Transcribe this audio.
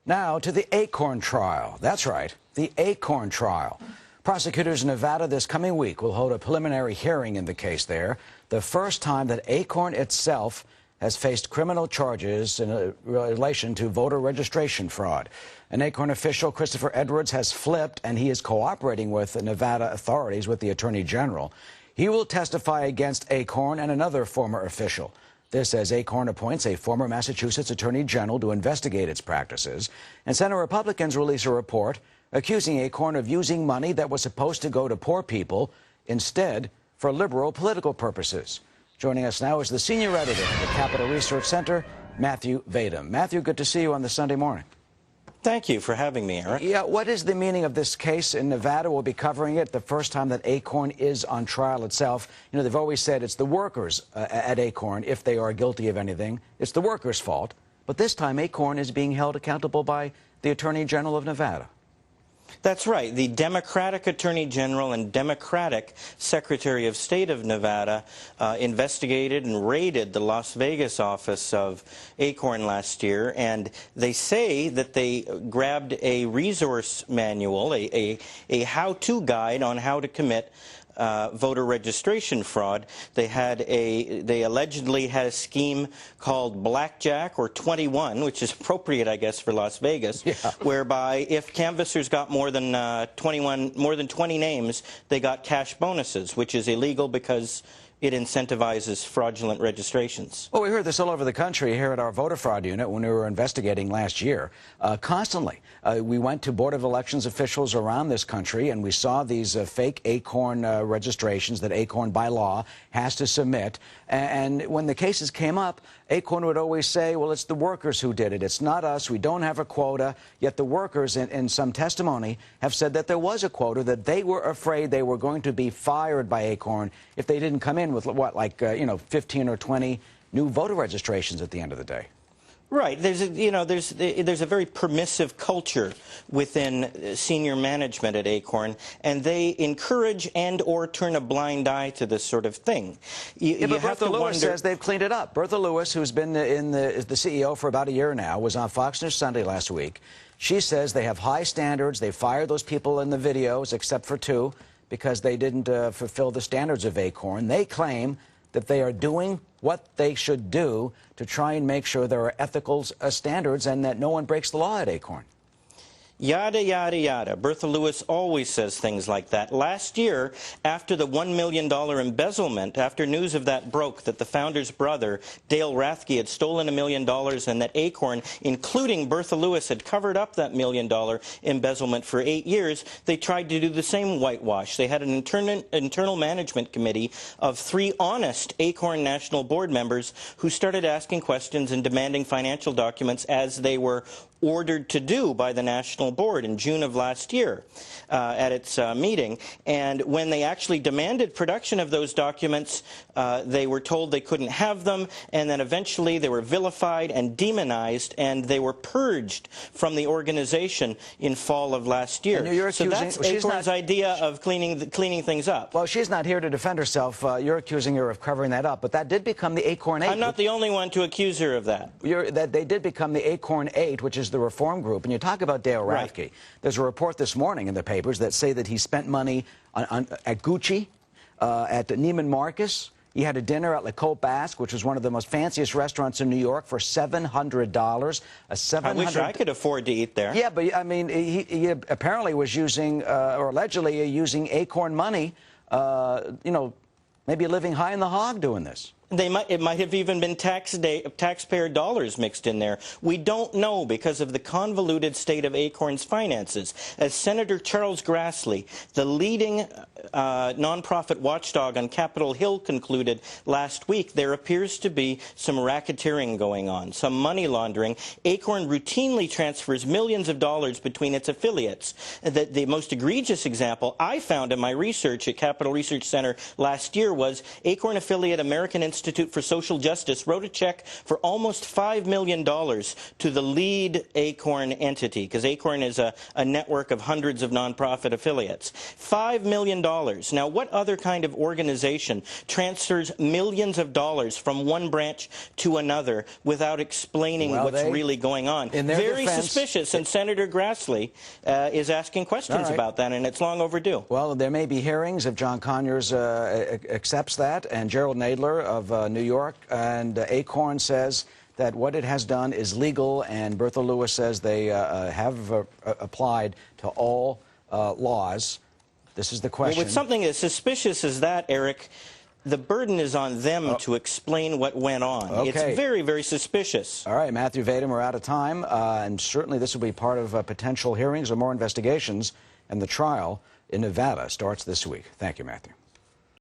Now to the ACORN trial. That's right, the ACORN trial. Prosecutors in Nevada this coming week will hold a preliminary hearing in the case there, the first time that ACORN itself has faced criminal charges in relation to voter registration fraud. An ACORN official, Christopher Edwards, has flipped, and he is cooperating with the Nevada authorities, with the Attorney General. He will testify against ACORN and another former official. This as ACORN appoints a former Massachusetts Attorney General to investigate its practices. And Senate Republicans release a report accusing ACORN of using money that was supposed to go to poor people instead for liberal political purposes. Joining us now is the senior editor of the Capital Research Center, Matthew Vadum. Matthew, good to see you on this Sunday morning. Thank you for having me, Eric. Yeah, what is the meaning of this case in Nevada? We'll be covering it the first time that ACORN is on trial itself. You know, they've always said it's the workers at ACORN, if they are guilty of anything, it's the workers' fault. But this time, ACORN is being held accountable by the Attorney General of Nevada. That's right. The Democratic Attorney General and Democratic Secretary of State of Nevada investigated and raided the Las Vegas office of ACORN last year, and they say that they grabbed a resource manual, a how-to guide on how to commit voter registration fraud. They allegedly had a scheme called Blackjack or 21, which is appropriate, I guess, for Las Vegas, whereby if canvassers got more than 20 names, they got cash bonuses, which is illegal because it incentivizes fraudulent registrations. Well, we heard this all over the country here at our voter fraud unit when we were investigating last year. Constantly, we went to Board of Elections officials around this country, and we saw these fake ACORN registrations that ACORN by law has to submit. And when the cases came up, ACORN would always say, well, it's the workers who did it. It's not us. We don't have a quota. Yet the workers, in some testimony, have said that there was a quota, that they were afraid they were going to be fired by ACORN if they didn't come in with, what, like, 15 or 20 new voter registrations at the end of the day. Right. There's a very permissive culture within senior management at ACORN, and they encourage and or turn a blind eye to this sort of thing. But Bertha Lewis says they've cleaned it up. Bertha Lewis, who's been the CEO for about a year now, was on Fox News Sunday last week. She says they have high standards. They fired those people in the videos, except for 2, because they didn't fulfill the standards of ACORN. They claim that they are doing what they should do to try and make sure there are ethical standards and that no one breaks the law at ACORN. Yada, yada, yada. Bertha Lewis always says things like that. Last year, after the $1 million embezzlement, after news of that broke, that the founder's brother, Dale Rathke, had stolen $1 million and that ACORN, including Bertha Lewis, had covered up that $1 million embezzlement for 8 years, they tried to do the same whitewash. They had an internal management committee of 3 honest ACORN National Board members who started asking questions and demanding financial documents as they were ordered to do by the National Board in June of last year at its meeting. And when they actually demanded production of those documents, they were told they couldn't have them, and then eventually they were vilified and demonized, and they were purged from the organization in fall of last year. So that's ACORN's idea of cleaning things up. Well, she's not here to defend herself. You're accusing her of covering that up, but that did become the ACORN 8. I'm not the only one to accuse her of that. They did become the ACORN 8, which is the reform group. And you talk about Dale Rathke. Right. There's a report this morning in the papers that say that he spent money at Gucci, at Neiman Marcus. He had a dinner at Le Coq Basque, which was one of the most fanciest restaurants in New York, for $700. I wish I could afford to eat there. Yeah, but I mean, he apparently was using, or allegedly using ACORN money, maybe living high in the hog doing this. It might have even been taxpayer dollars mixed in there. We don't know because of the convoluted state of ACORN's finances. As Senator Charles Grassley, the leading nonprofit watchdog on Capitol Hill, concluded last week, there appears to be some racketeering going on, some money laundering. ACORN routinely transfers millions of dollars between its affiliates. The most egregious example I found in my research at Capital Research Center last year was ACORN affiliate American Institute Institute for Social Justice wrote a check for almost $5 million to the lead ACORN entity, because ACORN is a network of hundreds of nonprofit affiliates. $5 million. Now, what other kind of organization transfers millions of dollars from one branch to another without explaining what's really going on? Very suspicious, and Senator Grassley is asking questions about that, and it's long overdue. Well, there may be hearings if John Conyers accepts that, and Gerald Nadler of New York, and ACORN says that what it has done is legal, and Bertha Lewis says they have applied to all laws. This is the question. Well, with something as suspicious as that, Eric, the burden is on them to explain what went on. Okay. It's very, very suspicious. All right, Matthew Vadum, we're out of time, and certainly this will be part of potential hearings or more investigations, and the trial in Nevada starts this week. Thank you, Matthew.